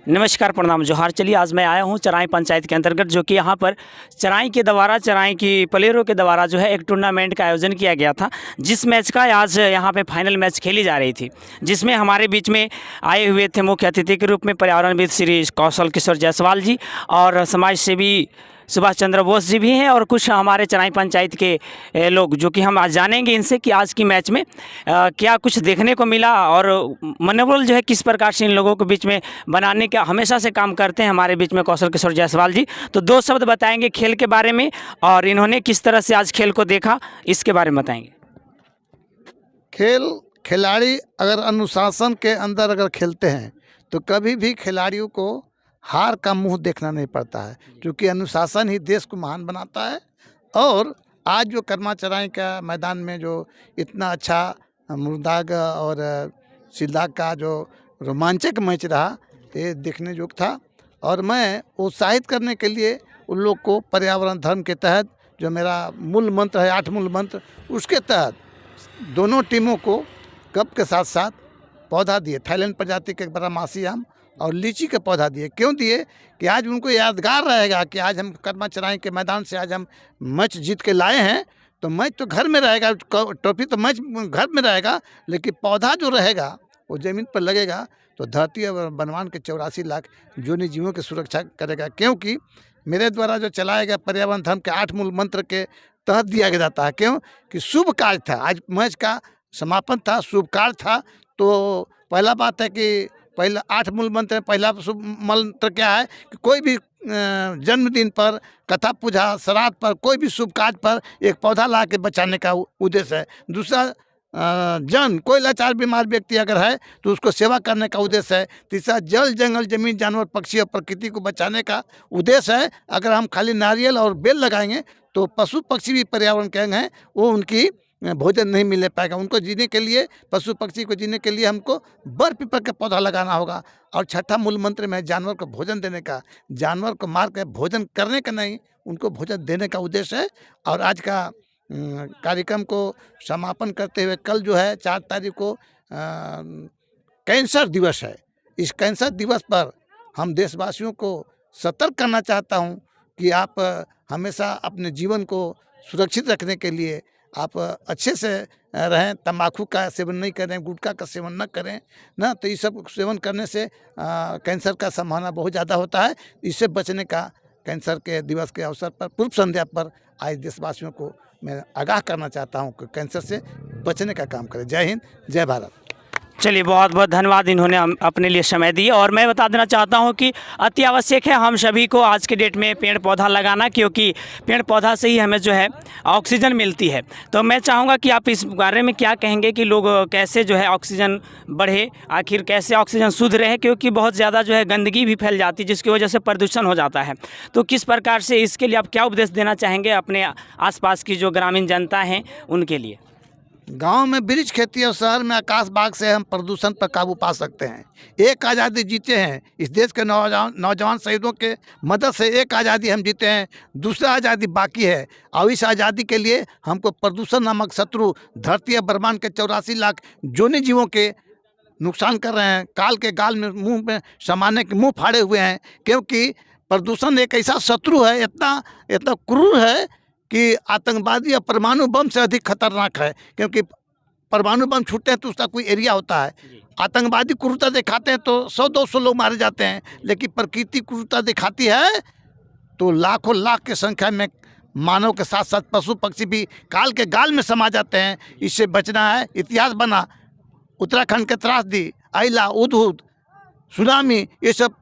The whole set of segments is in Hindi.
नमस्कार, प्रणाम, जोहार। चलिए आज मैं आया हूँ चराई पंचायत के अंतर्गत, जो कि यहाँ पर चराई के द्वारा चराई की प्लेयरों के द्वारा जो है एक टूर्नामेंट का आयोजन किया गया था, जिस मैच का आज यहाँ पे फाइनल मैच खेली जा रही थी, जिसमें हमारे बीच में आए हुए थे मुख्य अतिथि के रूप में पर्यावरणविद श्री कौशल किशोर जायसवाल जी और समाज सेवी सुभाष चंद्र बोस जी भी हैं, और कुछ हमारे चराई पंचायत के लोग, जो कि हम आज जानेंगे इनसे कि आज की मैच में क्या कुछ देखने को मिला और मनोबल जो है किस प्रकार से इन लोगों के बीच में बनाने का हमेशा से काम करते हैं हमारे बीच में कौशल किशोर जायसवाल जी। तो दो शब्द बताएंगे खेल के बारे में और इन्होंने किस तरह से आज खेल को देखा, इसके बारे में बताएंगे। खिलाड़ी अगर अनुशासन के अंदर अगर खेलते हैं तो कभी भी खिलाड़ियों को हार का मुंह देखना नहीं पड़ता है, क्योंकि अनुशासन ही देश को महान बनाता है। और आज जो कर्मा चराई का मैदान में जो इतना अच्छा मुर्दाग और सिल्लाग का जो रोमांचक मैच रहा, ये देखने योग्य था। और मैं उत्साहित करने के लिए उन लोग को पर्यावरण धर्म के तहत, जो मेरा मूल मंत्र है 8 मूल मंत्र, उसके तहत दोनों टीमों को कप के साथ साथ पौधा दिए। थाईलैंड प्रजाति के बारहमासी आम और लीची का पौधा दिए। क्यों दिए? कि आज उनको यादगार रहेगा कि आज हम कर्मा चराई के मैदान से आज हम मैच जीत के लाए हैं। तो मैच तो घर में रहेगा, ट्रॉफी तो मैच घर में रहेगा, लेकिन पौधा जो रहेगा वो ज़मीन पर लगेगा तो धरती और ब्रह्मांड के 84 लाख जोनी जीवों की सुरक्षा करेगा। क्योंकि मेरे द्वारा जो चलाया गया पर्यावरण धर्म के 8 मूल मंत्र के तहत दिया गया जाता है। क्यों? कि शुभ कार्य था, आज मैच का समापन था, शुभ कार्य था। तो पहला बात है कि पहला 8 मूल मंत्र में पहला शुभ मंत्र क्या है कि कोई भी जन्मदिन पर, कथा पूजा, श्राद्ध पर, कोई भी शुभ कार्य पर एक पौधा ला के बचाने का उद्देश्य है। दूसरा, कोई लाचार बीमार व्यक्ति अगर है तो उसको सेवा करने का उद्देश्य है। तीसरा, जल जंगल जमीन जानवर पक्षी और प्रकृति को बचाने का उद्देश्य है। अगर हम खाली नारियल और बेल लगाएंगे तो पशु पक्षी भी पर्यावरण के अंग हैं, वो उनकी भोजन नहीं मिल पाएगा। उनको जीने के लिए, पशु पक्षी को जीने के लिए हमको बर पीपल का पौधा लगाना होगा। और छठा मूल मंत्र में जानवर को भोजन देने का, जानवर को मार कर भोजन करने का नहीं, उनको भोजन देने का उद्देश्य है। और आज का कार्यक्रम को समापन करते हुए कल जो है 4 तारीख को कैंसर दिवस है। इस कैंसर दिवस पर हम देशवासियों को सतर्क करना चाहता हूँ कि आप हमेशा अपने जीवन को सुरक्षित रखने के लिए आप अच्छे से रहें, तंबाकू का सेवन नहीं करें, गुटखा का सेवन न करें ना। तो ये सब सेवन करने से कैंसर का संभावना बहुत ज़्यादा होता है। इससे बचने का कैंसर के दिवस के अवसर पर, पूर्व संध्या पर आज देशवासियों को मैं आगाह करना चाहता हूँ कि कैंसर से बचने का काम करें। जय हिंद, जय भारत। चलिए, बहुत बहुत धन्यवाद, इन्होंने अपने लिए समय दिया। और मैं बता देना चाहता हूं कि अति आवश्यक है हम सभी को आज के डेट में पेड़ पौधा लगाना, क्योंकि पेड़ पौधा से ही हमें जो है ऑक्सीजन मिलती है। तो मैं चाहूँगा कि आप इस बारे में क्या कहेंगे कि लोग कैसे जो है ऑक्सीजन बढ़े, आखिर कैसे ऑक्सीजन शुद्ध रहे, क्योंकि बहुत ज़्यादा जो है गंदगी भी फैल जाती है, जिसकी वजह से प्रदूषण हो जाता है। तो किस प्रकार से इसके लिए आप क्या उपदेश देना चाहेंगे अपने आसपास की जो ग्रामीण जनता हैं उनके लिए? गांव में वृक्ष खेती और शहर में आकाश बाग से हम प्रदूषण पर काबू पा सकते हैं। एक आज़ादी जीते हैं, इस देश के नौजवान शहीदों के मदद से एक आज़ादी हम जीते हैं, दूसरा आज़ादी बाकी है। और इस आज़ादी के लिए हमको प्रदूषण नामक शत्रु धरती और ब्रह्मांड के 84 लाख जोनी जीवों के नुकसान कर रहे हैं, काल के गाल में मुंह में समाने के मुंह फाड़े हुए हैं। क्योंकि प्रदूषण एक ऐसा शत्रु है, इतना क्रूर है कि आतंकवादी या परमाणु बम से अधिक खतरनाक है। क्योंकि परमाणु बम छूटते हैं तो उसका कोई एरिया होता है। आतंकवादी क्रूरता दिखाते हैं तो 100-200 लोग मारे जाते हैं, लेकिन प्रकृति क्रूरता दिखाती है तो लाखों लाख की संख्या में मानव के साथ साथ पशु पक्षी भी काल के गाल में समा जाते हैं। इससे बचना है। इतिहास बना, उत्तराखंड के त्रासदी, आइला, हुदहुद, सुनामी, ये सब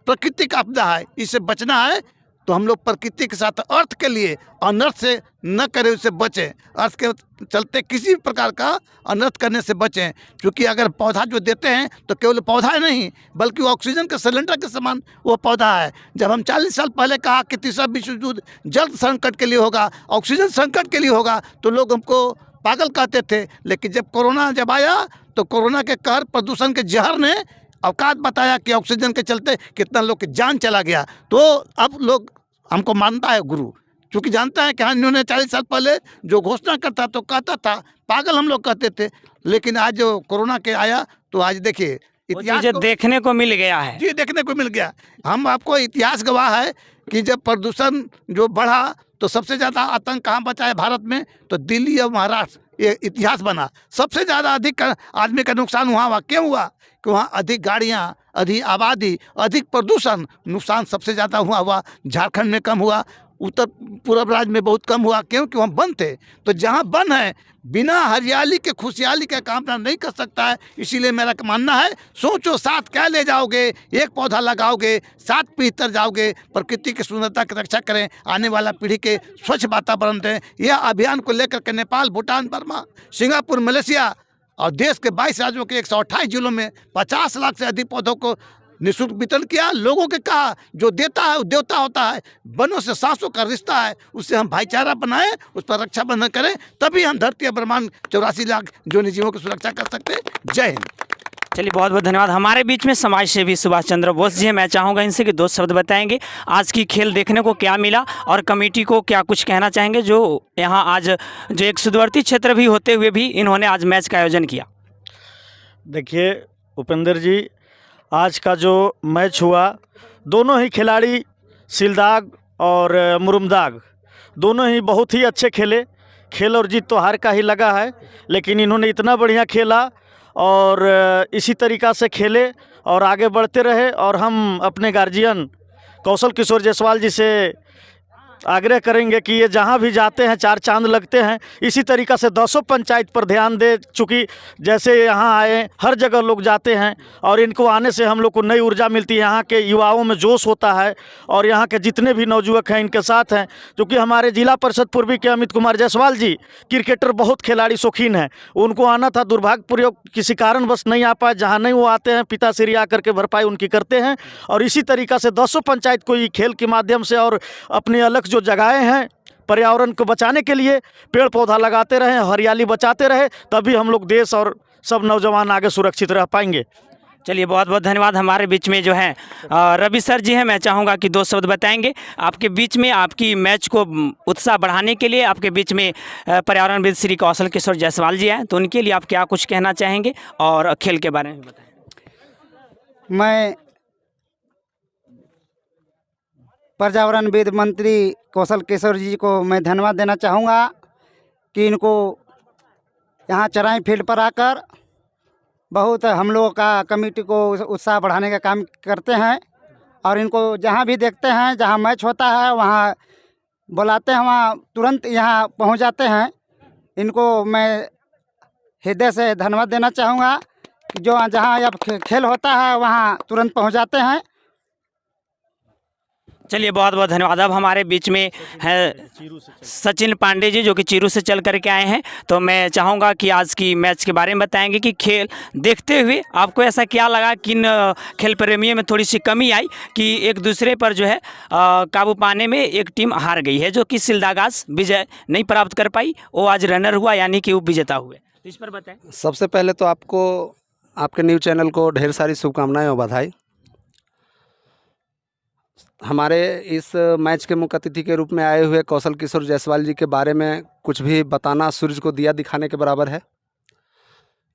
प्राकृतिक आपदा है। इससे बचना है तो हम लोग प्रकृति के साथ अर्थ के लिए अनर्थ से न करें, उससे बचें। अर्थ के चलते किसी भी प्रकार का अनर्थ करने से बचें। क्योंकि अगर पौधा जो देते हैं तो केवल पौधा नहीं, बल्कि ऑक्सीजन के सिलेंडर के समान वो पौधा है। जब हम 40 साल पहले कहा कि तीसरा विश्व युद्ध जल संकट के लिए होगा, ऑक्सीजन संकट के लिए होगा, तो लोग हमको पागल कहते थे। लेकिन जब कोरोना जब आया तो कोरोना के कहर, प्रदूषण के जहर ने औकात बताया कि ऑक्सीजन के चलते कितना लोग की जान चला गया। तो अब लोग हमको मानता है गुरु, क्योंकि जानता है कि हाँ, इन्होंने 40 साल पहले जो घोषणा करता तो कहता था, पागल हम लोग कहते थे। लेकिन आज जो कोरोना के आया तो आज देखिए इतिहास चीज़ें को देखने को मिल गया है। जी देखने को मिल गया। हम आपको इतिहास गवाह है कि जब प्रदूषण जो बढ़ा तो सबसे ज़्यादा आतंक कहाँ बचा है भारत में, तो दिल्ली और महाराष्ट्र, ये इतिहास बना। सबसे ज़्यादा अधिक आदमी का नुकसान वहाँ हुआ। क्यों हुआ? कि वहाँ अधिक गाड़ियाँ, अधिक आबादी, अधिक प्रदूषण, नुकसान सबसे ज़्यादा हुआ। झारखंड में कम हुआ, उत्तर पूर्व राज्य में बहुत कम हुआ। क्योंकि वहाँ वन थे। तो जहाँ वन है, बिना हरियाली के खुशहाली का काम नहीं कर सकता है। इसीलिए मेरा मानना है, सोचो साथ क्या ले जाओगे, एक पौधा लगाओगे, 7 पीढ़ी तर जाओगे, प्रकृति की सुंदरता की रक्षा करें, आने वाला पीढ़ी के स्वच्छ वातावरण दें। यह अभियान को लेकर के Nepal, Bhutan, Burma, Singapore, Malaysia और देश के 22 राज्यों के 128 जिलों में 50 लाख से अधिक पौधों को निःशुल्क वितरण किया। लोगों के कहा, जो देता है वो देवता होता है। वनों से सांसों का रिश्ता है, उससे हम भाईचारा बनाएं, उस पर रक्षाबंधन करें, तभी हम धरती और ब्रह्मांड 84 लाख जो जीवों की सुरक्षा कर सकते हैं। जय हिंद। चलिए, बहुत बहुत धन्यवाद। हमारे बीच में समाज सेवी सुभाष चंद्र बोस जी हैं। मैं चाहूँगा इनसे कि 2 शब्द बताएंगे, आज की खेल देखने को क्या मिला और कमेटी को क्या कुछ कहना चाहेंगे, जो यहाँ आज जो एक सुदूरवर्ती क्षेत्र भी होते हुए भी इन्होंने आज मैच का आयोजन किया। देखिए उपेंद्र जी, आज का जो मैच हुआ, दोनों ही खिलाड़ी सिलदाग और मुरुमदाग दोनों ही बहुत ही अच्छे खेले। खेल और जीत तो हार का ही लगा है, लेकिन इन्होंने इतना बढ़िया खेला और इसी तरीक़ा से खेले और आगे बढ़ते रहे। और हम अपने गार्जियन कौशल किशोर जायसवाल जी से आग्रह करेंगे कि ये जहाँ भी जाते हैं 4 चांद लगते हैं। इसी तरीक़ा से 200 पंचायत पर ध्यान दे, चूँकि जैसे यहाँ आए हर जगह लोग जाते हैं और इनको आने से हम लोग को नई ऊर्जा मिलती है। यहाँ के युवाओं में जोश होता है और यहाँ के जितने भी नौजुवक हैं इनके साथ हैं। क्योंकि हमारे जिला परिषद पूर्वी के अमित कुमार जायसवाल जी क्रिकेटर, बहुत खिलाड़ी शौकीन हैं, उनको आना था, दुर्भाग्यपूर्वक किसी कारणवश नहीं आ पाए। जहाँ नहीं वो आते हैं, पिताश्री आकर के भरपाई उनकी करते हैं। और इसी तरीक़ा से 200 पंचायत को ये खेल के माध्यम से और अपने अलग जो जगहें हैं पर्यावरण को बचाने के लिए पेड़ पौधा लगाते रहें, हरियाली बचाते रहे, तभी हम लोग देश और सब नौजवान आगे सुरक्षित रह पाएंगे। चलिए, बहुत बहुत धन्यवाद। हमारे बीच में जो है रवि सर जी हैं। मैं चाहूँगा कि 2 शब्द बताएंगे आपके बीच में, आपकी मैच को उत्साह बढ़ाने के लिए आपके बीच में पर्यावरणविद श्री कौशल किशोर जायसवाल जी हैं, तो उनके लिए आप क्या कुछ कहना चाहेंगे और खेल के बारे में बताएं। मैं पर्यावरणविद मंत्री कौशल किशोर जी को मैं धन्यवाद देना चाहूँगा कि इनको यहाँ चराई फील्ड पर आकर बहुत हम लोगों का कमेटी को उत्साह बढ़ाने का काम करते हैं। और इनको जहाँ भी देखते हैं, जहाँ मैच होता है वहाँ बुलाते हैं, वहाँ तुरंत यहाँ पहुँच जाते हैं। इनको मैं हृदय से धन्यवाद देना चाहूँगा कि जो जहाँ अब खेल होता है वहाँ तुरंत पहुँच जाते हैं। चलिए, बहुत बहुत धन्यवाद। अब हमारे बीच में है सचिन पांडे जी, जो कि चीरू से चल करके आए हैं। तो मैं चाहूँगा कि आज की मैच के बारे में बताएंगे कि खेल देखते हुए आपको ऐसा क्या लगा, किन खेल प्रेमियों में थोड़ी सी कमी आई कि एक दूसरे पर जो है काबू पाने में एक टीम हार गई है, जो कि सिलदागाज विजय नहीं प्राप्त कर पाई, वो आज रनर हुआ, यानी कि वो विजेता हुए। तो इस पर बताएं। सबसे पहले तो आपको, आपके न्यूज़ चैनल को ढेर सारी शुभकामनाएं और बधाई। हमारे इस मैच के मुख्य अतिथि के रूप में आए हुए कौशल किशोर जायसवाल जी के बारे में कुछ भी बताना सूरज को दिया दिखाने के बराबर है।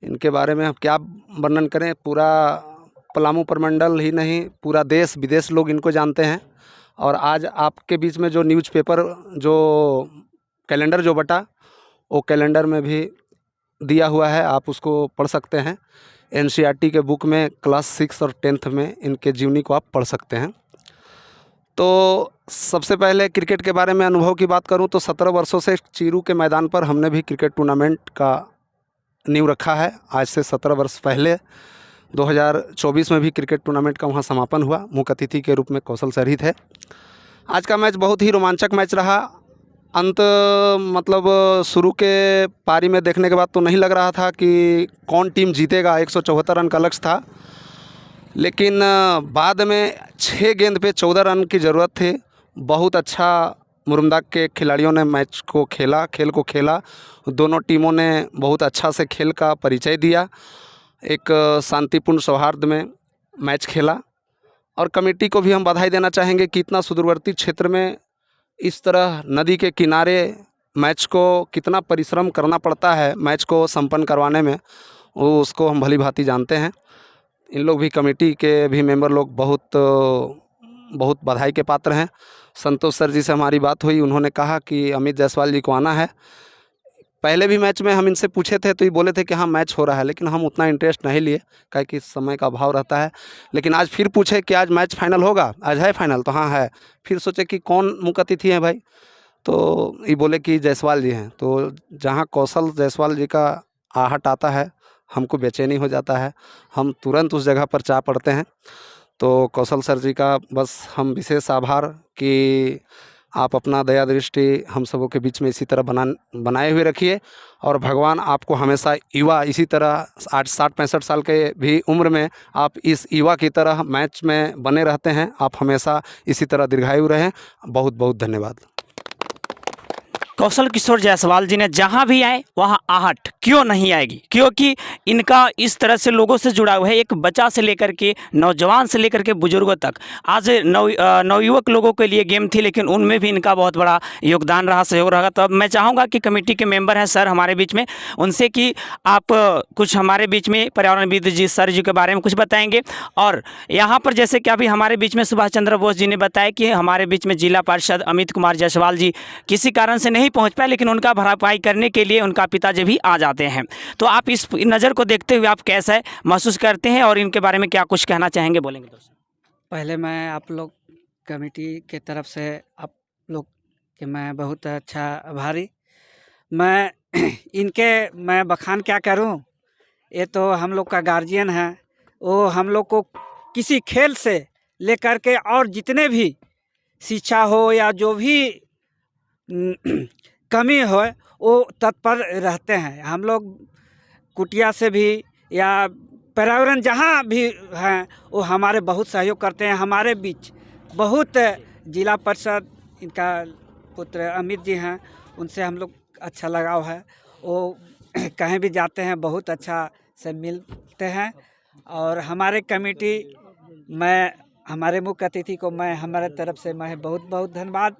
इनके बारे में हम क्या वर्णन करें, पूरा पलामू प्रमंडल ही नहीं, पूरा देश विदेश लोग इनको जानते हैं। और आज आपके बीच में जो न्यूज़पेपर, जो कैलेंडर जो बटा, वो कैलेंडर में भी दिया हुआ है, आप उसको पढ़ सकते हैं। NCERT के बुक में क्लास 6 और 10th में इनके जीवनी को आप पढ़ सकते हैं। तो सबसे पहले क्रिकेट के बारे में अनुभव की बात करूं तो 17 वर्षों से चीरू के मैदान पर हमने भी क्रिकेट टूर्नामेंट का नींव रखा है। आज से 17 वर्ष पहले 2024 में भी क्रिकेट टूर्नामेंट का वहां समापन हुआ। मुख्य अतिथि के रूप में कौशल सर ही थे। आज का मैच बहुत ही रोमांचक मैच रहा। अंत मतलब शुरू के पारी में देखने के बाद तो नहीं लग रहा था कि कौन टीम जीतेगा। 174 रन का लक्ष्य था, लेकिन बाद में 6 गेंद पे 14 रन की ज़रूरत थी। बहुत अच्छा मुरुमदाग के खिलाड़ियों ने मैच को खेला, खेल को खेला। दोनों टीमों ने बहुत अच्छा से खेल का परिचय दिया। एक शांतिपूर्ण सौहार्द में मैच खेला। और कमेटी को भी हम बधाई देना चाहेंगे कि इतना सुदूरवर्ती क्षेत्र में इस तरह नदी के किनारे मैच को कितना परिश्रम करना पड़ता है मैच को संपन्न करवाने में, वो उसको हम भली भांति जानते हैं। इन लोग भी कमेटी के भी मेंबर लोग बहुत बधाई के पात्र हैं। संतोष सर जी से हमारी बात हुई, उन्होंने कहा कि अमित जायसवाल जी को आना है। पहले भी मैच में हम इनसे पूछे थे तो ये बोले थे कि हाँ मैच हो रहा है, लेकिन हम उतना इंटरेस्ट नहीं लिए, काहे कि समय का अभाव रहता है। लेकिन आज फिर पूछे कि आज मैच फाइनल होगा, आज है फाइनल, तो हाँ है। फिर सोचे कि कौन मुख्य अतिथि हैं भाई, तो ये बोले कि जायसवाल जी हैं। तो जहाँ कौशल जायसवाल जी का आहट आता है हमको बेचैनी हो जाता है, हम तुरंत उस जगह पर जा पड़ते हैं। तो कौशल सर जी का बस हम विशेष आभार कि आप अपना दया दृष्टि हम सबों के बीच में इसी तरह बनाए हुए रखिए, और भगवान आपको हमेशा युवा इसी तरह 60-65 साल के भी उम्र में आप इस युवा की तरह मैच में बने रहते हैं, आप हमेशा इसी तरह दीर्घायु रहें। बहुत बहुत धन्यवाद। कौशल किशोर जायसवाल जी ने जहां भी आए वहां आहट क्यों नहीं आएगी, क्योंकि इनका इस तरह से लोगों से जुड़ा हुआ है, एक बच्चा से लेकर के नौजवान से लेकर के बुजुर्गों तक। आज नवयुवक लोगों के लिए गेम थी, लेकिन उनमें भी इनका बहुत बड़ा योगदान रहा, सहयोग रहा। तो अब मैं चाहूँगा कि कमेटी के मेंबर हैं सर हमारे बीच में, उनसे कि आप कुछ हमारे बीच में पर्यावरणविद जी सर जी के बारे में कुछ बताएंगे। और यहाँ पर जैसे कि अभी हमारे बीच में सुभाष चंद्र बोस जी ने बताया कि हमारे बीच में जिला पार्षद अमित कुमार जायसवाल जी किसी कारण से नहीं पहुंच पाए, लेकिन उनका भरपाई करने के लिए उनका पिताजी भी आ जाते हैं। तो आप इस नज़र को देखते हुए आप कैसा महसूस करते हैं और इनके बारे में क्या कुछ कहना चाहेंगे, बोलेंगे दोस्तों? पहले मैं आप लोग कमेटी के तरफ से आप लोग के मैं बहुत अच्छा आभारी। मैं मैं बखान क्या करूं, ये तो हम लोग का गार्जियन है, वो हम लोग को किसी खेल से लेकर के और जितने भी शिक्षा हो या जो भी कमी हो वो तत्पर रहते हैं। हम लोग कुटिया से भी या पर्यावरण जहाँ भी हैं वो हमारे बहुत सहयोग करते हैं। हमारे बीच बहुत जिला परिषद इनका पुत्र अमित जी हैं, उनसे हम लोग अच्छा लगाव है। वो कहीं भी जाते हैं बहुत अच्छा से मिलते हैं। और हमारे कमेटी मैं हमारे मुख्य अतिथि को मैं हमारे तरफ से मैं बहुत बहुत धन्यवाद।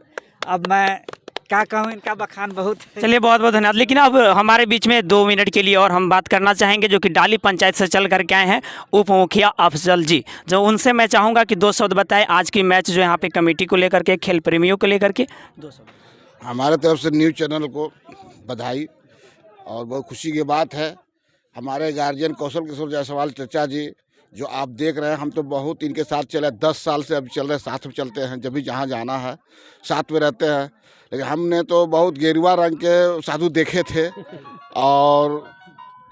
अब मैं क्या कहूँ, इनका बखान बहुत है। चलिए बहुत बहुत धन्यवाद। लेकिन अब हमारे बीच में 2 मिनट के लिए और हम बात करना चाहेंगे, जो कि डाली पंचायत से चल करके आए हैं उप मुखिया अफजल जी, जो उनसे मैं चाहूँगा कि 2 शब्द बताएं आज की मैच जो यहाँ पे कमेटी को लेकर के, खेल प्रेमियों को लेकर के 2 शब्द। हमारे तरफ से न्यूज़ चैनल को बधाई, और बहुत खुशी की बात है हमारे गार्जियन कौशल किशोर जायसवाल चचा जी जो आप देख रहे हैं, हम तो बहुत इनके साथ चले 10 साल से अभी चल रहे, साथ में चलते हैं, जब भी जहाँ जाना है साथ में रहते हैं। लेकिन हमने तो बहुत गेरुआ रंग के साधु देखे थे, और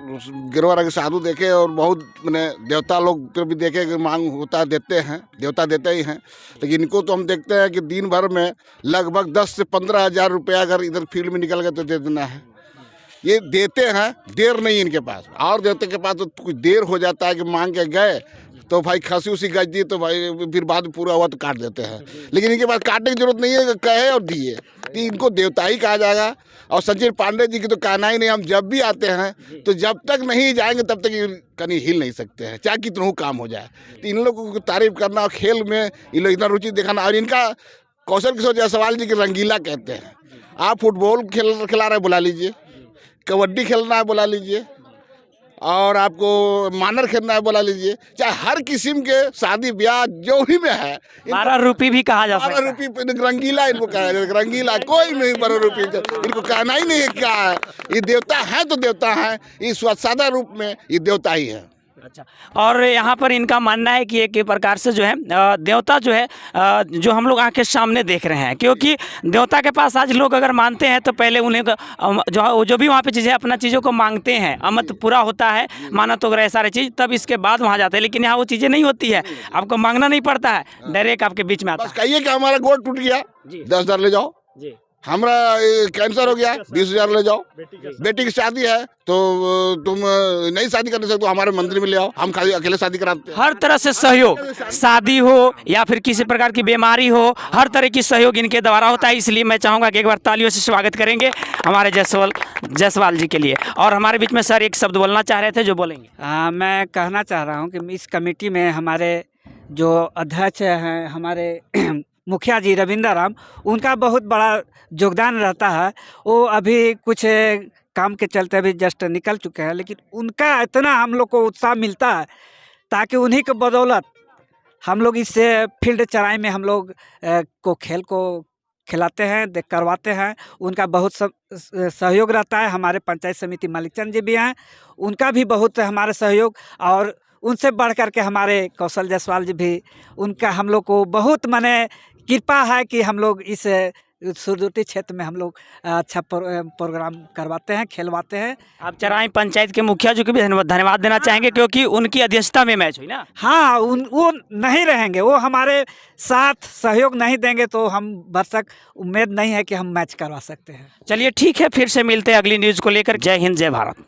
गेरुआ रंग के साधु देखे, और बहुत मैंने देवता लोग को भी देखे कि मांग होता देते हैं, देवता देते ही हैं। लेकिन इनको तो हम देखते हैं कि दिन भर में लगभग 10 से 15 हज़ार रुपया अगर इधर फील्ड में निकल गए तो दे देना है। ये देते हैं, देर नहीं इनके पास। और देवते के पास तो कुछ देर हो जाता है कि मांग के गए तो भाई खसी उसी गज दी तो भाई फिर बाद में पूरा हुआ तो काट देते हैं। लेकिन इनके पास काटने की जरूरत नहीं है, कहे और दिए, तो इनको देवता ही कहा जाएगा। और संजय पांडे जी की तो कहना ही नहीं, हम जब भी आते हैं तो जब तक नहीं जाएंगे तब तक ये कहीं हिल नहीं सकते हैं, चाहे कितना काम हो जाए। तो इन लोगों को तारीफ करना और खेल में इन लोग इतना रुचि दिखाना, और इनका कौशल किशोर जायसवाल जी के रंगीला कहते हैं। आप फुटबॉल खिला रहे बुला लीजिए, कबड्डी खेलना है बुला लीजिए, और आपको मानर खेलना है बुला लीजिए, चाहे हर किस्म के शादी ब्याह जो भी में है। 12 रुपये भी कहा जा सकता है। 12 रुपये रंगीला इनको कहा जाए, रंगीला कोई नहीं 12 रुपये, इनको कहना ही नहीं है क्या है। ये देवता है तो देवता है, इस सादा रूप में ये देवता ही है। अच्छा, और यहाँ पर इनका मानना है कि एक प्रकार से जो है देवता जो है जो हम लोग आँख के सामने देख रहे हैं, क्योंकि देवता के पास आज लोग अगर मानते हैं तो पहले उन्हें जो भी वहाँ पे चीज़ें अपना चीज़ों को मांगते हैं, अमत पूरा होता है, माना तो अगर सारी चीज़, तब इसके बाद वहाँ जाते हैं। लेकिन यहाँ वो चीज़ें नहीं होती है, आपको मांगना नहीं पड़ता है, डायरेक्ट आपके बीच में आता है। बस कहिए कि हमारा गोड़ टूट गया, 10,000 ले जाओ, हमारा कैंसर हो गया 20,000 ले जाओ, बेटी की शादी है तो तुम नहीं शादी करने सकते, हमारे मंदिर में ले आओ, हम खाली अकेले शादी कराते हैं। हर तरह से सहयोग, शादी हो या फिर किसी प्रकार की बीमारी हो, हर तरह की सहयोग इनके द्वारा होता है। इसलिए मैं चाहूँगा कि एक बार तालियों से स्वागत करेंगे हमारे जायसवाल जी के लिए। और हमारे बीच में सर एक शब्द बोलना चाह रहे थे, जो बोलेंगे। मैं कहना चाह रहा हूँ कि इस कमेटी में हमारे जो अध्यक्ष हैं, हमारे मुखिया जी रविंदर राम, उनका बहुत बड़ा योगदान रहता है। वो अभी कुछ काम के चलते अभी जस्ट निकल चुके हैं, लेकिन उनका इतना हम लोग को उत्साह मिलता है ताकि उन्हीं के बदौलत हम लोग इस फील्ड चराई में हम लोग को खेल को खिलाते हैं, करवाते हैं। उनका बहुत सहयोग रहता है। हमारे पंचायत समिति मालिक चंद जी भी हैं, उनका भी बहुत हमारे सहयोग, और उनसे बढ़ कर के हमारे कौशल जायसवाल जी भी, उनका हम लोग को बहुत माने कृपा है कि हम लोग इस सुरदुर्ती क्षेत्र में हम लोग अच्छा प्रोग्राम करवाते हैं, खिलवाते हैं। आप चराई पंचायत के मुखिया जी को भी धन्यवाद देना चाहेंगे, क्योंकि उनकी अध्यक्षता में मैच हुई ना। हाँ, वो नहीं रहेंगे, वो हमारे साथ सहयोग नहीं देंगे तो हम भरसक उम्मीद नहीं है कि हम मैच करवा सकते हैं। चलिए ठीक है, फिर से मिलते हैं अगली न्यूज़ को लेकर। जय हिंद, जय भारत।